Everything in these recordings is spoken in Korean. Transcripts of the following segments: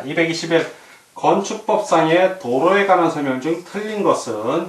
221. 건축법상의 도로에 관한 설명 중 틀린 것은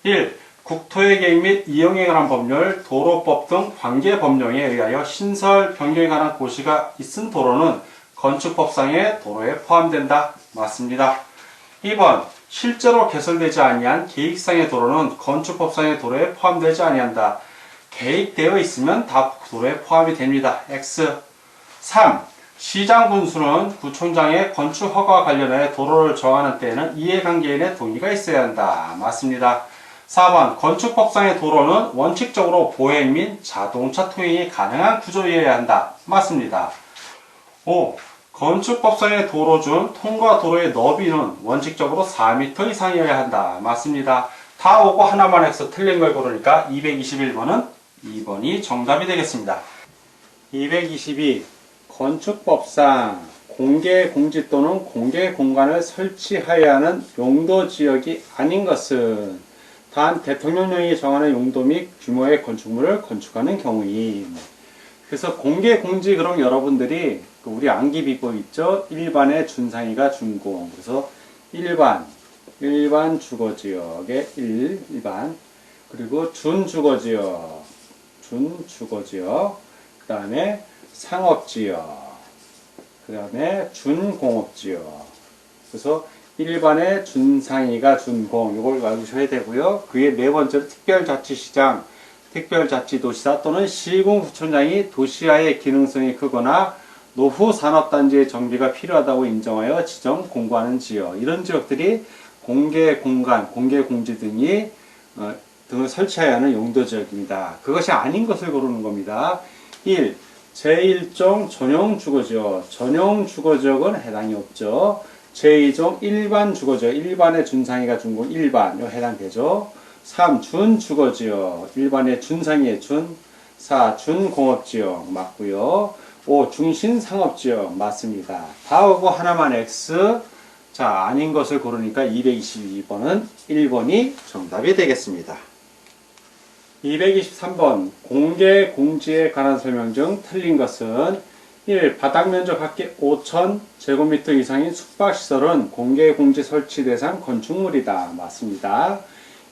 1. 국토의 계획 및 이용에 관한 법률, 도로법 등 관계 법령에 의하여 신설, 변경에 관한 고시가 있은 도로는 건축법상의 도로에 포함된다. 맞습니다. 2번. 실제로 개설되지 아니한 계획상의 도로는 건축법상의 도로에 포함되지 아니한다. 계획되어 있으면 다 도로에 포함이 됩니다. X. 3. 시장 군수는 구청장의 건축 허가와 관련해 도로를 정하는 때에는 이해관계인의 동의가 있어야 한다. 맞습니다. 4번. 건축법상의 도로는 원칙적으로 보행 및 자동차 통행이 가능한 구조이어야 한다. 맞습니다. 5. 건축법상의 도로 중 통과 도로의 너비는 원칙적으로 4m 이상이어야 한다. 맞습니다. 다 오고 하나만 X 틀린 걸 고르니까 221번은 2번이 정답이 되겠습니다. 222. 건축법상 공개 공지 또는 공개 공간을 설치하여야 하는 용도 지역이 아닌 것은 단 대통령령이 정하는 용도 및 규모의 건축물을 건축하는 경우임. 그래서 공개 공지 그럼 여러분들이 우리 암기비법 있죠? 일반의 준상위가 준공. 그래서 일반 주거지역의 일반 그리고 준주거지역 그 다음에 상업지역 그 다음에 준공업지역. 그래서 일반의 준상위가 준공 이걸 알으셔야 되고요. 그의 네 번째로 특별자치시장 특별자치도시사 또는 시군구청장이 도시화의 기능성이 크거나 노후 산업단지의 정비가 필요하다고 인정하여 지정 공고하는 지역. 이런 지역들이 공개 공간, 공개 공지 등을 설치해야 하는 용도 지역입니다. 그것이 아닌 것을 고르는 겁니다. 1. 제1종 전용 주거지역. 전용 주거지역은 해당이 없죠. 제2종 일반 주거지역. 일반의 준상위가 준공 일반. 이거 해당되죠. 3. 준주거지역. 일반의 준상위의 준. 4. 준공업지역. 맞고요. 5. 중신상업지역. 맞습니다. 다 오고 하나만 X. 자, 아닌 것을 고르니까 222번은 1번이 정답이 되겠습니다. 223번. 공개 공지에 관한 설명 중 틀린 것은 1. 바닥면적 합계 5,000제곱미터 이상인 숙박시설은 공개공지 설치 대상 건축물이다. 맞습니다.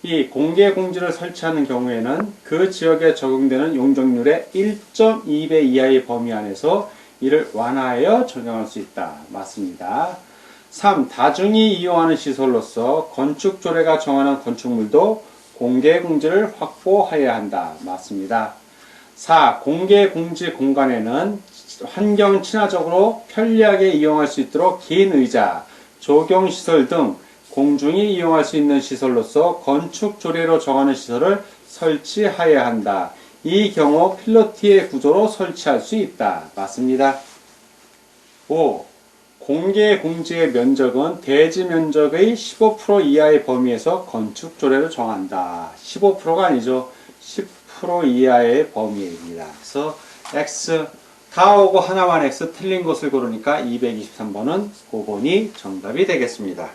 2. 공개공지를 설치하는 경우에는 그 지역에 적용되는 용적률의 1.2배 이하의 범위 안에서 이를 완화하여 적용할 수 있다. 맞습니다. 3. 다중이 이용하는 시설로서 건축조례가 정하는 건축물도 공개공지를 확보해야 한다. 맞습니다. 4. 공개공지 공간에는 환경 친화적으로 편리하게 이용할 수 있도록 긴 의자, 조경시설 등 공중이 이용할 수 있는 시설로서 건축조례로 정하는 시설을 설치해야 한다. 이 경우 필로티의 구조로 설치할 수 있다. 맞습니다. 5. 공개공지의 면적은 대지 면적의 15% 이하의 범위에서 건축조례를 정한다. 15%가 아니죠. 10% 이하의 범위입니다. 그래서 X 다 오고 하나만 X 틀린 것을 고르니까 223번은 5번이 정답이 되겠습니다.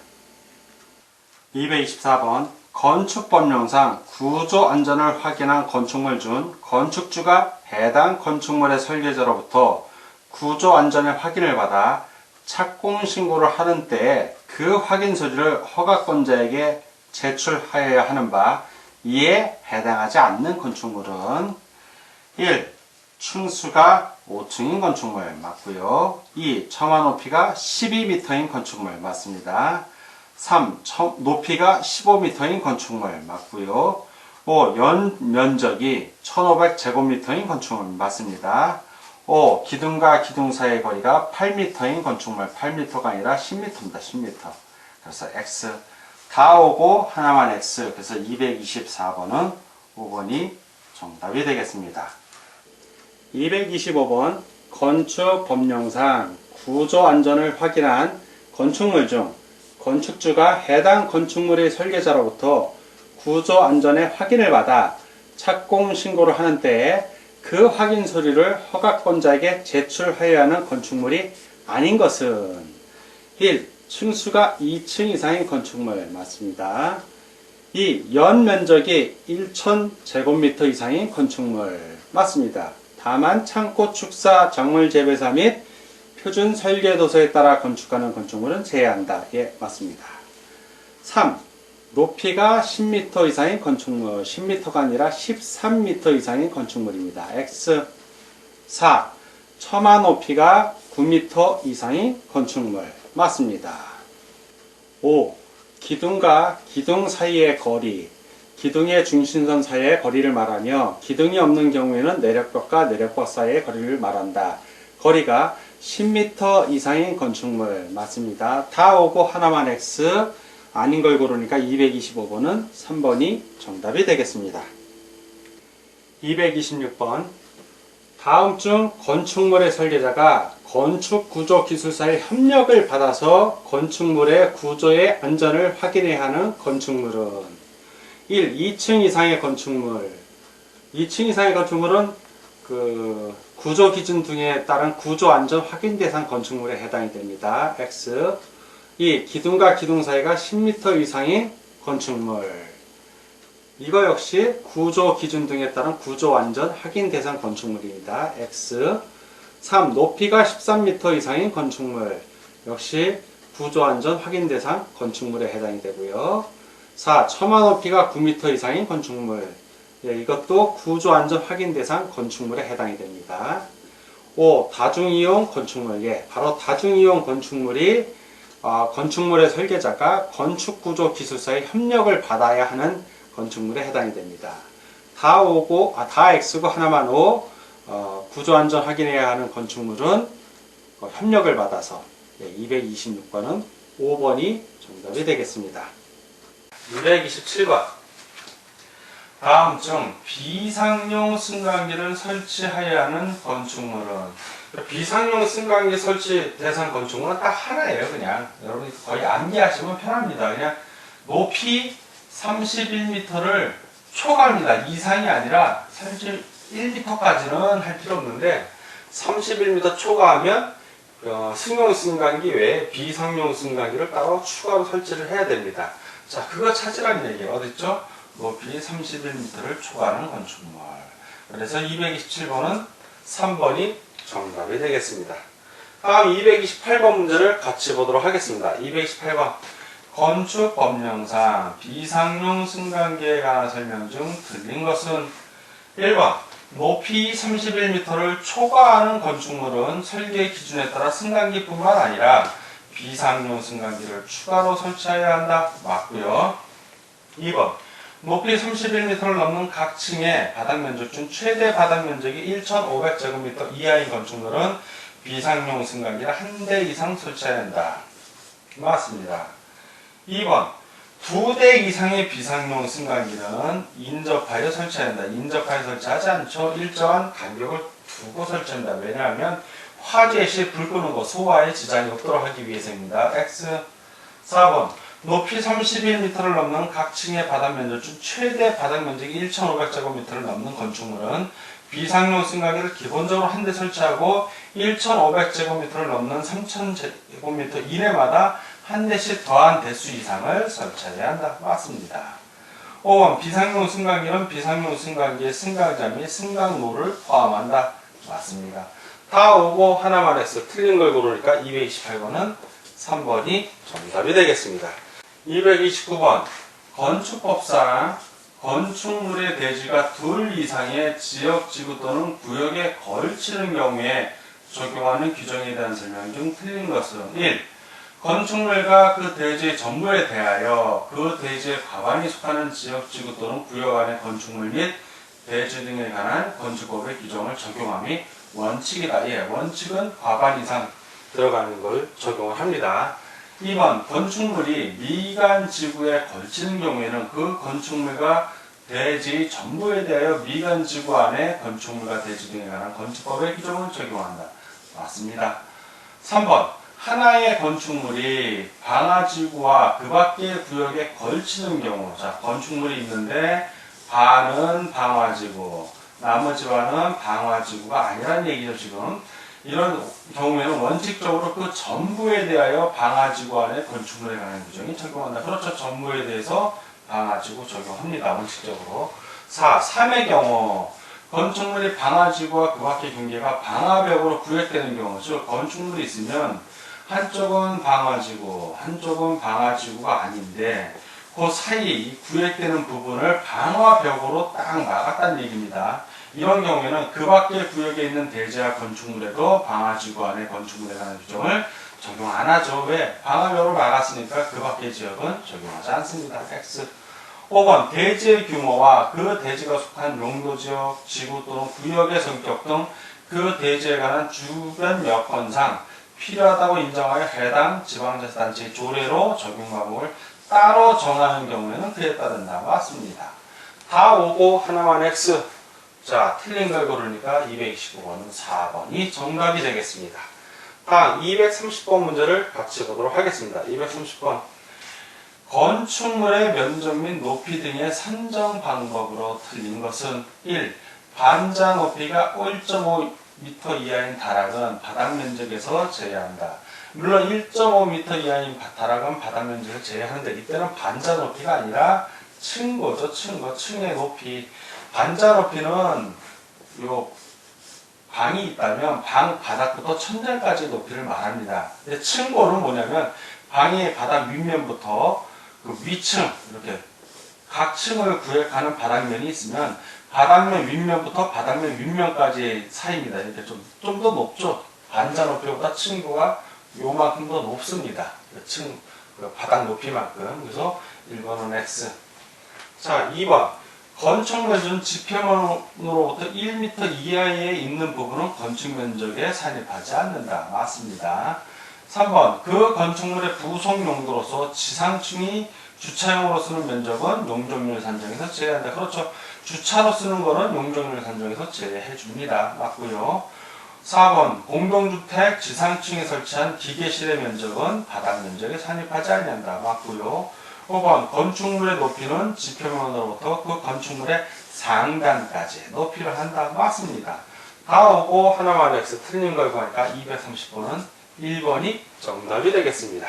224번. 건축법령상 구조안전을 확인한 건축물 중 건축주가 해당 건축물의 설계자로부터 구조안전의 확인을 받아 착공신고를 하는 때에 그 확인 서류를 허가권자에게 제출하여야 하는 바 이에 해당하지 않는 건축물은 1. 층수가 5층인 건축물 맞고요. 2. 처마 높이가 12m인 건축물 맞습니다. 3. 높이가 15m인 건축물 맞고요. 5. 연면적이 1500제곱미터인 건축물 맞습니다. 5. 기둥과 기둥 사이의 거리가 8m인 건축물 8m가 아니라 10m입니다. 10m. 그래서 X 다 오고 하나만 X. 그래서 224번은 5번이 정답이 되겠습니다. 225번. 건축법령상 구조안전을 확인한 건축물 중 건축주가 해당 건축물의 설계자로부터 구조안전의 확인을 받아 착공신고를 하는 때에 그 확인 서류를 허가권자에게 제출해야 하는 건축물이 아닌 것은 1. 층수가 2층 이상인 건축물 맞습니다. 2. 연면적이 1000제곱미터 이상인 건축물 맞습니다. 다만 창고 축사, 작물 재배사 및 표준 설계도서에 따라 건축하는 건축물은 제외한다. 예, 맞습니다. 3. 높이가 10m 이상인 건축물, 10m가 아니라 13m 이상인 건축물입니다. X. 4. 처마 높이가 9m 이상인 건축물, 맞습니다. 5. 기둥과 기둥 사이의 거리, 기둥의 중심선 사이의 거리를 말하며 기둥이 없는 경우에는 내력벽과 내력벽 사이의 거리를 말한다. 거리가 10m 이상인 건축물, 맞습니다. 다 오고 하나만 X, 아닌 걸 고르니까 225번은 3번이 정답이 되겠습니다. 226번. 다음 중 건축물의 설계자가 건축구조기술사의 협력을 받아서 건축물의 구조의 안전을 확인해야 하는 건축물은 1. 2층 이상의 건축물. 2층 이상의 건축물은 그 구조기준 등에 따른 구조안전 확인 대상 건축물에 해당이 됩니다. X. 2. 기둥과 기둥 사이가 10m 이상인 건축물. 이거 역시 구조 기준 등에 따른 구조 안전 확인 대상 건축물입니다. X. 3. 높이가 13m 이상인 건축물. 역시 구조 안전 확인 대상 건축물에 해당이 되고요. 4. 처마 높이가 9m 이상인 건축물. 예, 이것도 구조 안전 확인 대상 건축물에 해당이 됩니다. 5. 다중이용 건축물. 예, 바로 다중이용 건축물이 건축물의 설계자가 건축구조기술사의 협력을 받아야 하는 건축물에 해당이 됩니다. 다 오고, 다 X고 하나만 O, 구조안전 확인해야 하는 건축물은 협력을 받아서 226번은 5번이 정답이 되겠습니다. 227번. 다음 중 비상용 승강기를 설치해야 하는 건축물은, 비상용 승강기 설치 대상 건축물은 딱 하나예요. 그냥 여러분이 거의 암기하시면 편합니다. 그냥 높이 31m를 초과합니다. 이상이 아니라 31m까지는 할 필요 없는데 31m 초과하면 승용 승강기 외에 비상용 승강기를 따로 추가로 설치를 해야 됩니다. 자, 그거 찾으라는 얘기예요. 어딨죠? 높이 31m를 초과하는 건축물. 그래서 227번은 3번이 정답이 되겠습니다. 다음 228번 문제를 같이 보도록 하겠습니다. 228번. 건축법령상 비상용 승강기에 관한 설명 중 틀린 것은 1번. 높이 31m를 초과하는 건축물은 설계 기준에 따라 승강기뿐만 아니라 비상용 승강기를 추가로 설치해야 한다. 맞고요. 2번. 높이 31m를 넘는 각 층의 바닥 면적 중 최대 바닥 면적이 1,500제곱미터 이하인 건축물은 비상용 승강기를 한 대 이상 설치해야 한다. 맞습니다. 2번. 2대 이상의 비상용 승강기는 인접하여 설치해야 한다. 인접하여 설치하지 않죠. 일정한 간격을 두고 설치한다. 왜냐하면 화재 시 불 끄는 것, 소화에 지장이 없도록 하기 위해서입니다. X. 4번. 높이 31m를 넘는 각 층의 바닥 면적 중 최대 바닥 면적이 1,500제곱미터를 넘는 건축물은 비상용 승강기를 기본적으로 한 대 설치하고 1,500제곱미터를 넘는 3,000제곱미터 이내마다 한 대씩 더한 대수 이상을 설치해야 한다. 맞습니다. 5번. 비상용 승강기는 비상용 승강기의 승강자 및 승강로를 포함한다. 맞습니다. 다 오고 하나만 해서 틀린 걸 고르니까 228번은 3번이 정답이 되겠습니다. 229번. 건축법상 건축물의 대지가 2 이상의 지역, 지구 또는 구역에 걸치는 경우에 적용하는 규정에 대한 설명 중 틀린 것은 1. 건축물과 그 대지의 전부에 대하여 그 대지의 과반이 속하는 지역, 지구 또는 구역 안의 건축물 및 대지 등에 관한 건축법의 규정을 적용함이 원칙이다. 예, 원칙은 과반 이상 들어가는 걸 적용을 합니다. 2번. 건축물이 미간 지구에 걸치는 경우에는 그 건축물과 대지 전부에 대하여 미간 지구 안에 건축물과 대지 등에 관한 건축법의 규정을 적용한다. 맞습니다. 3번. 하나의 건축물이 방화지구와 그 밖의 구역에 걸치는 경우, 자, 건축물이 있는데 반은 방화지구, 나머지 반은 방화지구가 아니라는 얘기죠, 지금. 이런 경우에는 원칙적으로 그 전부에 대하여 방화지구 안에 건축물에 관한 규정이 적용한다. 그렇죠. 전부에 대해서 방화지구 적용합니다. 원칙적으로. 4. 3의 경우 건축물이 방화지구와 그 밖의 경계가 방화벽으로 구획되는 경우, 즉 건축물이 있으면 한쪽은 방화지구, 한쪽은 방화지구가 아닌데 그 사이 구획되는 부분을 방화벽으로 딱 막았다는 얘기입니다. 이런 경우에는 그 밖의 구역에 있는 대지와 건축물에도 방화지구 안에 건축물에 관한 규정을 적용 안 하죠. 왜? 방화벽으로 막았으니까 그 밖의 지역은 적용하지 않습니다. X. 5번 대지의 규모와 그 대지가 속한 용도지역, 지구 또는 구역의 성격 등 그 대지에 관한 주변 여건상 필요하다고 인정하여 해당 지방자치단체의 조례로 적용 과목을 따로 정하는 경우에는 그에 따른다. 맞습니다. 다 오고 하나만 X. 자, 틀린 걸 고르니까 229번은 4번이 정답이 되겠습니다. 다음 230번 문제를 같이 보도록 하겠습니다. 230번. 건축물의 면적 및 높이 등의 산정 방법으로 틀린 것은 1. 반자 높이가 1.5m 이하인 다락은 바닥 면적에서 제외한다. 물론 1.5m 이하인 다락은 바닥 면적을 제외하는데 이때는 반자 높이가 아니라 층고죠. 층의 높이. 반자 높이는 요 방이 있다면 방 바닥부터 천장까지 높이를 말합니다. 근데 층고는 뭐냐면 방의 바닥 윗면부터 그 위층, 이렇게 각 층을 구획하는 바닥면이 있으면 바닥면 윗면부터 바닥면 윗면까지 사이입니다. 이렇게 좀 더 높죠. 반자 높이보다 층고가 요만큼 더 높습니다. 그 바닥 높이만큼. 그래서 1번은 X. 자, 2번. 건축 면적은 지표면으로부터 1m 이하에 있는 부분은 건축 면적에 산입하지 않는다. 맞습니다. 3번. 그 건축물의 부속 용도로서 지상층이 주차용으로 쓰는 면적은 용적률 산정에서 제외한다. 그렇죠. 주차로 쓰는 거는 용적률 산정에서 제외해 줍니다. 맞고요. 4번. 공동주택 지상층에 설치한 기계실의 면적은 바닥 면적에 산입하지 않는다. 맞고요. 5번. 건축물의 높이는 지표면으로부터 그 건축물의 상단까지 높이를 한다. 맞습니다. 다 오고 하나만 X 틀린 걸 보니까 230번은 1번이 정답이 되겠습니다.